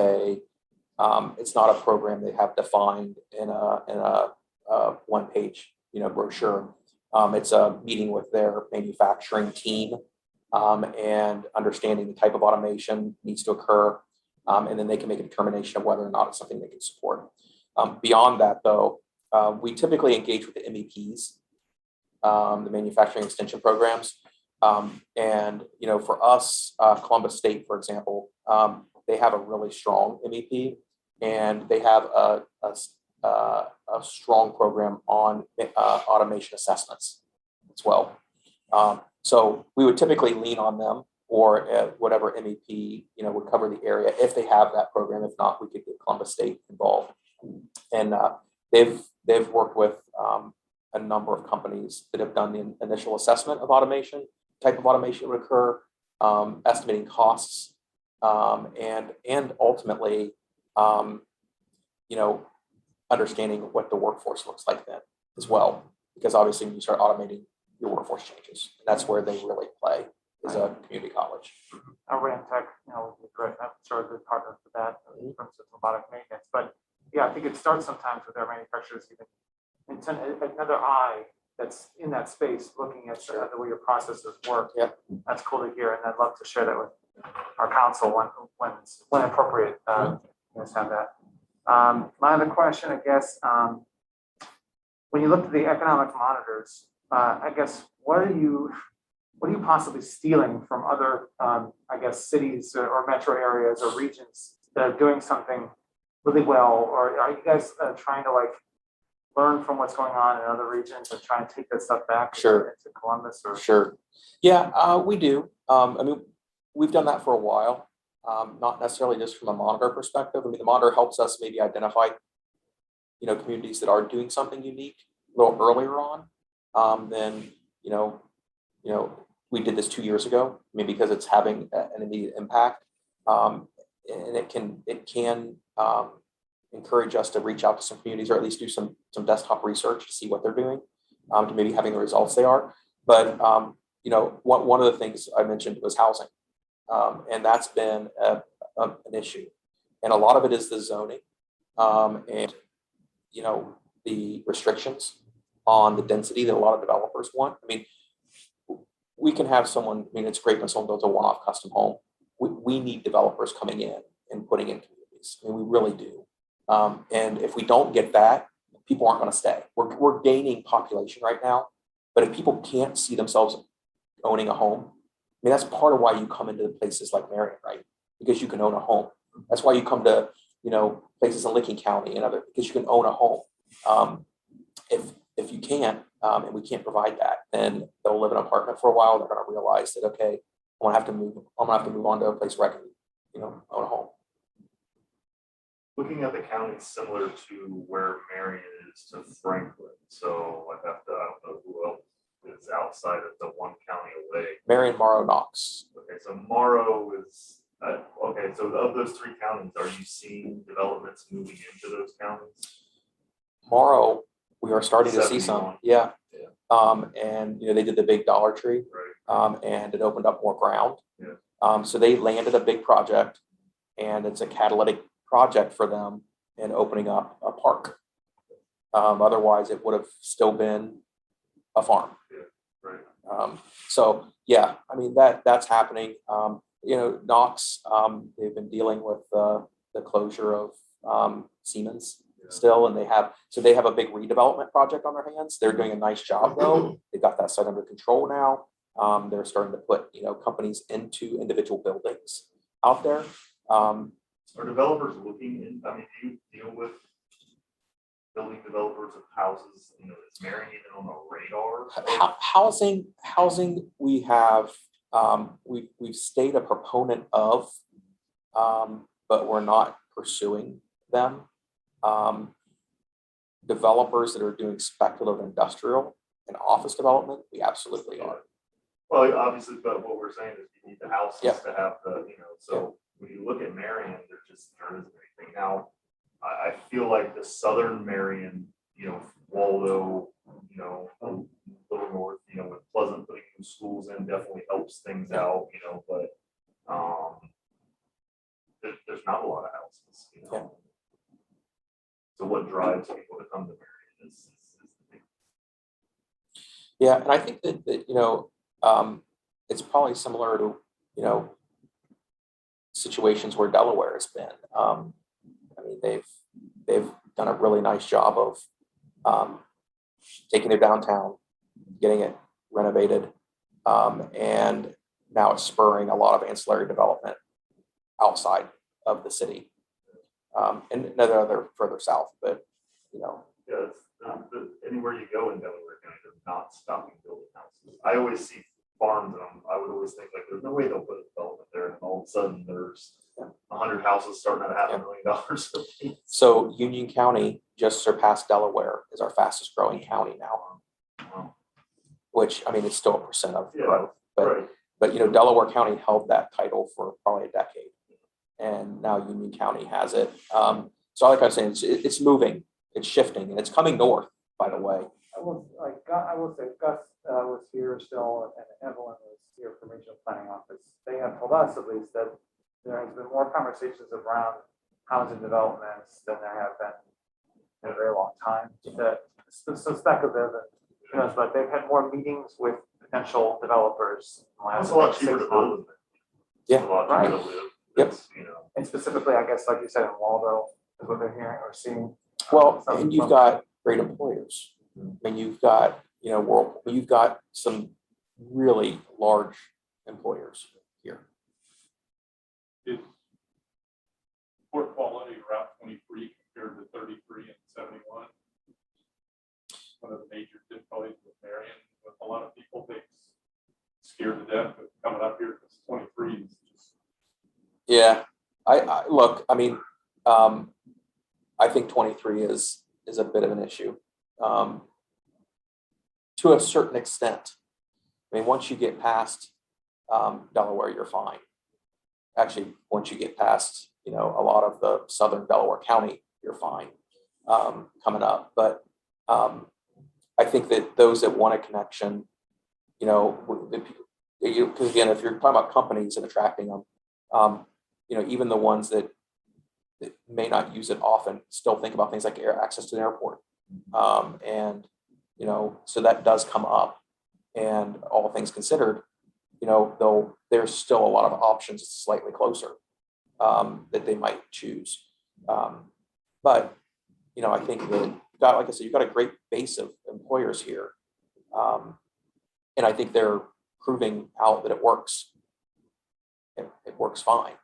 not a program they have defined in a one-page brochure. It's a meeting with their manufacturing team and understanding the type of automation needs to occur, and then they can make a determination of whether or not it's something they can support. Beyond that, though, we typically engage with the MEPs the manufacturing extension programs. And, you know, for us, Columbus State, for example, they have a really strong MEP, and they have a strong program on automation assessments as well. So we would typically lean on them, or whatever MEP, you know, would cover the area if they have that program. If not, we could get Columbus State involved. And they've worked with a number of companies that have done the initial assessment of automation, type of automation would occur, estimating costs, and ultimately, you know, understanding what the workforce looks like then as well. Because obviously when you start automating, your workforce changes. And that's where they really play as a community college. Rand-Tech, you know, would be great. I'm sure a good partner for that in terms of robotic maintenance. But yeah, I think it starts sometimes with our manufacturers even another eye that's in that space, looking at the way your processes work. Yep. That's cool to hear, and I'd love to share that with our council when appropriate. You guys have that. My other question, I guess, when you look at the economic monitors, I guess what are you possibly stealing from other, I guess, cities or metro areas or regions that are doing something really well, or are you guys trying to like learn from what's going on in other regions and try and take that stuff back Sure. into Columbus? Or Sure. Yeah, we do. I mean, we've done that for a while, not necessarily just from a monitor perspective. I mean, the monitor helps us maybe identify, you know, communities that are doing something unique a little earlier on than, you know, we did this 2 years ago. I mean, because it's having an immediate impact, and it can encourage us to reach out to some communities, or at least do some desktop research to see what they're doing, to maybe having the results they are. But you know, one of the things I mentioned was housing, and that's been an issue, and a lot of it is the zoning, and you know, the restrictions on the density that a lot of developers want. I mean, we can have someone. I mean, it's great when someone builds a one-off custom home. We need developers coming in and putting in communities. I mean, we really do. And if we don't get that, people aren't going to stay. We're gaining population right now, but if people can't see themselves owning a home, I mean, that's part of why you come into places like Marion, right? Because you can own a home. That's why you come to, you know, places in Licking County and other, because you can own a home. If you can't, and we can't provide that, then they'll live in an apartment for a while. They're going to realize that, okay, I'm going to have to move on to a place where I can, you know, own a home. Looking at the county similar to where Marion is to Franklin, so I don't know who else is outside of the one county away. Marion, Morrow, Knox. Okay, so Morrow is, okay, so of those three counties, are you seeing developments moving into those counties? Morrow, we are starting to see 71. some, yeah. And you know, they did the big Dollar Tree, Right. and it opened up more ground. Yeah. So they landed a big project, and it's a catalytic project for them in opening up a park. Otherwise, it would have still been a farm. Yeah, right. So yeah, I mean that's happening. You know, Knox, they've been dealing with the closure of Siemens still, and they have a big redevelopment project on their hands. They're doing a nice job though. They got that site under control now. They're starting to put, you know, companies into individual buildings out there. Are developers looking in, I mean, do you deal with building developers of houses, you know, is Marion even on the radar? Housing, we have, we've stayed a proponent of, but we're not pursuing them. Developers that are doing speculative industrial and office development, we absolutely are. Well, obviously, but what we're saying is you need the houses Yeah. to have the, you know, so when you look at Marion, there isn't anything. Now, I feel like the southern Marion, you know, Waldo, you know, a little north, you know, with Pleasant putting new schools in definitely helps things out, you know, but there's not a lot of houses, you know. Yeah. So what drives people to come to Marion is the big. Yeah, and I think that you know, it's probably similar to, you know, situations where Delaware has been. I mean, they've done a really nice job of taking their downtown, getting it renovated. And now it's spurring a lot of ancillary development outside of the city. And another further south, but Yeah, anywhere you go in Delaware County, they're not stopping building houses. I always see farms, and I would always think like, there's no way they'll put a development there, and all of a sudden there's 100 houses starting at $500,000. So Union County just surpassed Delaware as our fastest growing county now, Wow. which, I mean, it's still a percent of Yeah, growth, but Right. But, Delaware County held that title for probably a decade. And now Union County has it. So like I was saying, it's moving, it's shifting, and it's coming north, by the way. I will say Gus was here still, and Evelyn was here from Regional Planning Office. They have told us at least that there has been more conversations around housing developments than there have been in a very long time. That so speculative, and but they've had more meetings with potential developers in the It's last a lot 6 cheaper to months. build. Yeah, It's a lot right. cheaper to live. Yep. It's, And specifically, I guess, like you said, in Waldo, is what they're hearing or seeing. Well, Some- and you've got great employers. I mean, you've got, you've got some really large employers here. Is poor quality Route 23 compared to 33 and 71? One of the major difficulties with Marion, with a lot of people, they scared to death of coming up here because 23 is just. Yeah, I look, I mean, I think 23 is a bit of an issue. To a certain extent. I mean, once you get past Delaware, you're fine. Actually, once you get past, a lot of the southern Delaware County, you're fine coming up. But I think that those that want a connection, because again, if you're talking about companies and attracting them, even the ones that may not use it often still think about things like access to the airport. So that does come up, and all things considered, though there's still a lot of options slightly closer that they might choose. But, I think that like I said, you've got a great base of employers here. And I think they're proving out that it works. It works fine.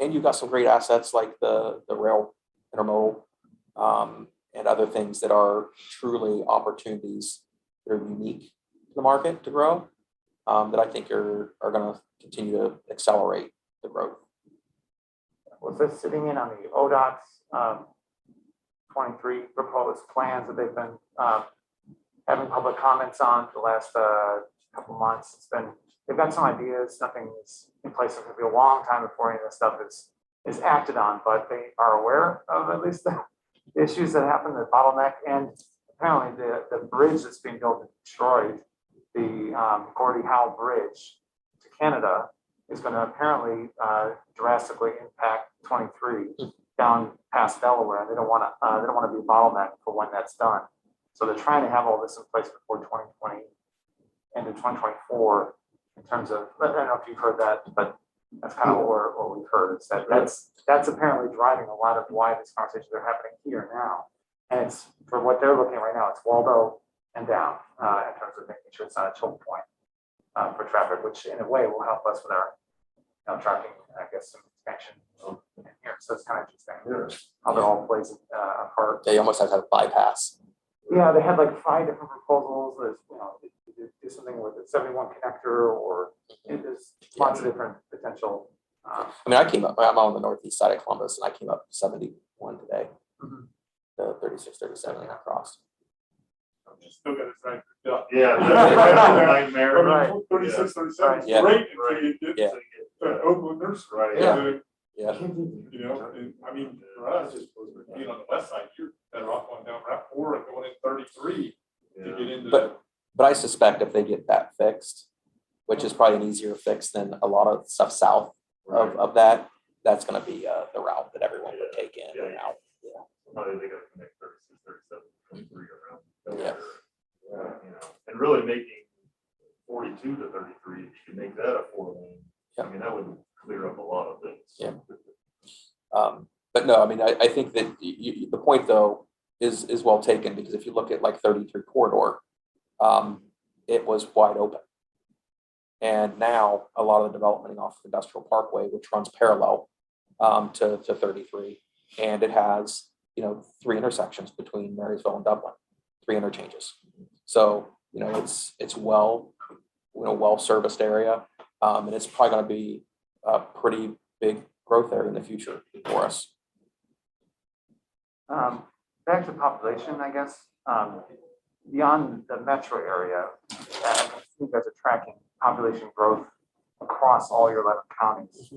And you've got some great assets like the rail intermodal and other things that are truly opportunities that are unique to the market to grow that I think are going to continue to accelerate the growth. Was this sitting in on the ODOT's 23 proposed plans that they've been having public comments on for the last couple months? They've got some ideas. Nothing is in place. It's going to be a long time before any of this stuff is acted on, but they are aware of at least the issues that happen, the bottleneck, and apparently the bridge that's being built in Detroit, the Gordie Howe Bridge to Canada, is going to apparently drastically impact 23 down past Delaware. They don't want to be a bottleneck for when that's done. So they're trying to have all this in place before 2020, end of 2024. In terms of, I don't know if you've heard that, but that's kind of what we've heard. Is that that's apparently driving a lot of why these conversations are happening here now. And it's for what they're looking at right now. It's Waldo and down in terms of making sure it's not a choke point for traffic, which in a way will help us with our tracking, I guess, some expansion in here. So it's kind of interesting how it all plays a part. They almost have to have bypass. Yeah, they had like 5 different proposals. There's, do something with the 71 connector, or there's lots of different potential. I mean, I'm on the northeast side of Columbus, and I came up 71 today, the 36, 37 I crossed. Still got to try to Yeah. That's a nightmare. Right. 36, 37 is Yeah. great until you get Yeah. to Oaklanders. Right. Yeah. Yeah. And I mean, for us, being on the west side, you're better off going down Route 4 and going in 33 to get into. But I suspect if they get that fixed, which is probably an easier fix than a lot of stuff south of that, that's going to be the route that everyone would take in and out. Yeah. Probably they gotta connect 36, 37, 23 around. Yeah. And really making 42 to 33, if you can make that a 4-lane, Yeah. I mean, that would clear up a lot of things. Yeah. But no, I mean, I think that the point though is well taken, because if you look at like 33 corridor, it was wide open. And now a lot of the development off of Industrial Parkway, which runs parallel to 33, and it has, 3 intersections between Marysville and Dublin, 3 interchanges. So, it's well serviced area, and it's probably going to be a pretty big growth area in the future for us. Back to population, I guess, beyond the metro area, I think you guys are tracking population growth across all your 11 counties.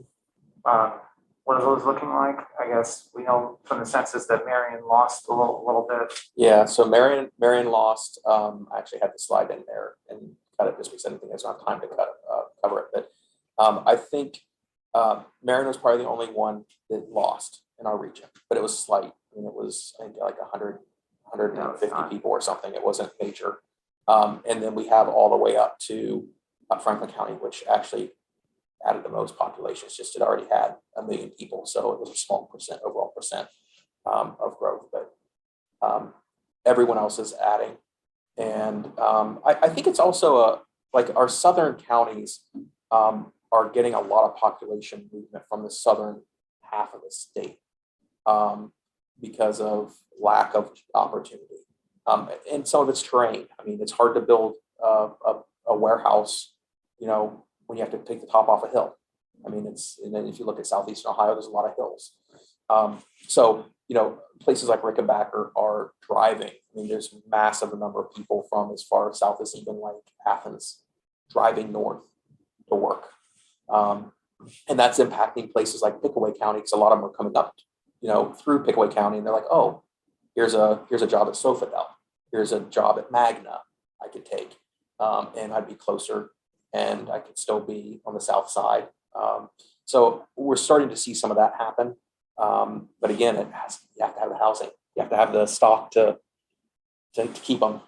What are those looking like? I guess we know from the census that Marion lost a little bit. Yeah, so Marion lost. I actually had the slide in there and cut it just because I didn't think there's not time to cover it. But I think Marion was probably the only one that lost in our region, but it was slight. I mean, it was, I think, like 100, 150 people or something. It wasn't major. And then we have all the way up to Franklin County, which actually added the most population. It's just it already had 1 million people, so it was a small overall percent of growth. But everyone else is adding, and I think it's also like our southern counties are getting a lot of population movement from the southern half of the state because of lack of opportunity, and some of it's terrain. I mean, it's hard to build a warehouse, when you have to take the top off a hill. I mean, and then if you look at southeastern Ohio, there's a lot of hills. So, places like Rickenbacker are driving. I mean, there's massive number of people from as far south as even like Athens driving north to work. And that's impacting places like Pickaway County, because a lot of them are coming up, through Pickaway County, and they're like, oh, here's a job at Sofadel. Here's a job at Magna I could take, and I'd be closer, and I could still be on the south side. So we're starting to see some of that happen. But again, you have to have the housing. You have to have the stock to keep them.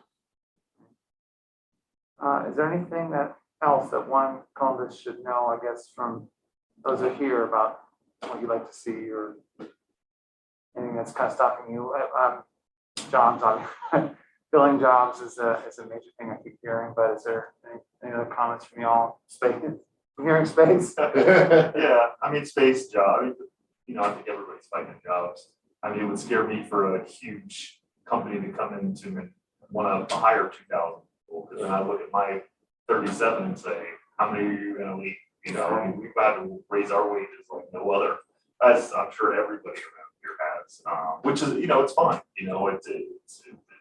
Is there anything else that one Columbus should know, I guess, from those who are here about what you'd like to see, or anything that's kind of stopping you? Jobs on filling jobs is a major thing I keep hearing, but is there any other comments from y'all? Space, I'm hearing space. Yeah, I mean, space job. I think everybody's fighting jobs. I mean, it would scare me for a huge company to come into and want to hire 2,000 people, because then I look at my 37 and say, how many are you going to leave? I mean, we've got to raise our wages like no other, as I'm sure everybody around here has, which is, it's fine.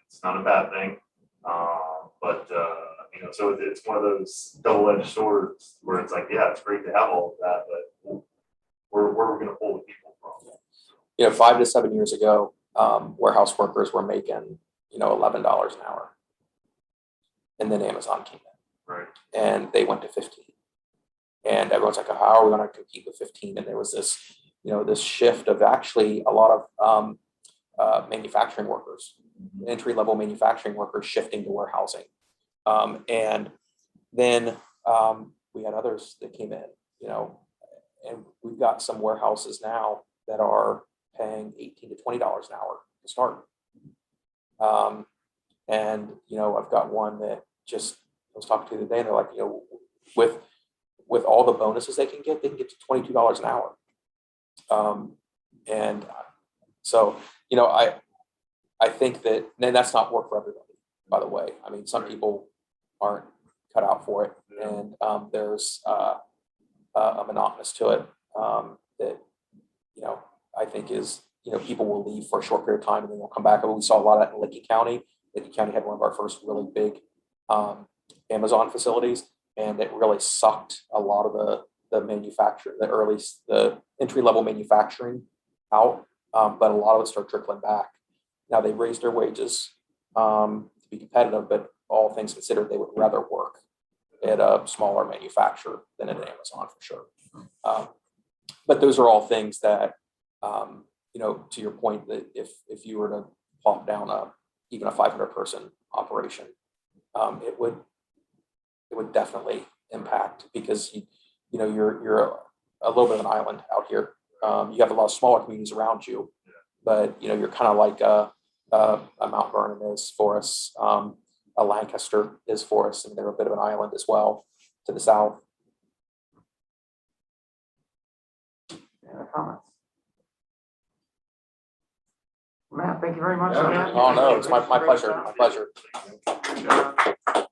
It's not a bad thing. But so it's one of those double-edged swords where it's like, yeah, it's great to have all of that, but where are we going to pull the people from? 5 to 7 years ago, warehouse workers were making, $11 an hour. And then Amazon came in. Right. And they went to 15. And everyone's like, how are we going to compete with 15? And there was this, this shift of actually a lot of manufacturing workers, entry-level manufacturing workers shifting to warehousing. And then we had others that came in, and we've got some warehouses now that are paying $18 to $20 an hour to start. And, I've got one that just I was talking to the other day, and they're like, with all the bonuses they can get to $22 an hour. And so, I think that, and that's not work for everybody, by the way. I mean, some people aren't cut out for it. And there's a monotonous to it that, I think is, people will leave for a short period of time and then they'll come back. We saw a lot of that in Licking County. Licking County had one of our first really big Amazon facilities, and it really sucked a lot of the entry-level manufacturing out, but a lot of it started trickling back. Now they raised their wages to be competitive, but all things considered, they would rather work at a smaller manufacturer than at an Amazon for sure. But those are all things that, to your point, that if you were to plop down even a 500-person operation, it would definitely impact, because you're a little bit of an island out here. You have a lot of smaller communities around you, but you're kind of like a Mount Vernon is for us. Lancaster is for us, and they're a bit of an island as well to the south. Any other comments? Matt, thank you very much. Yeah. again. Oh, no, it's my pleasure, my pleasure. Uh,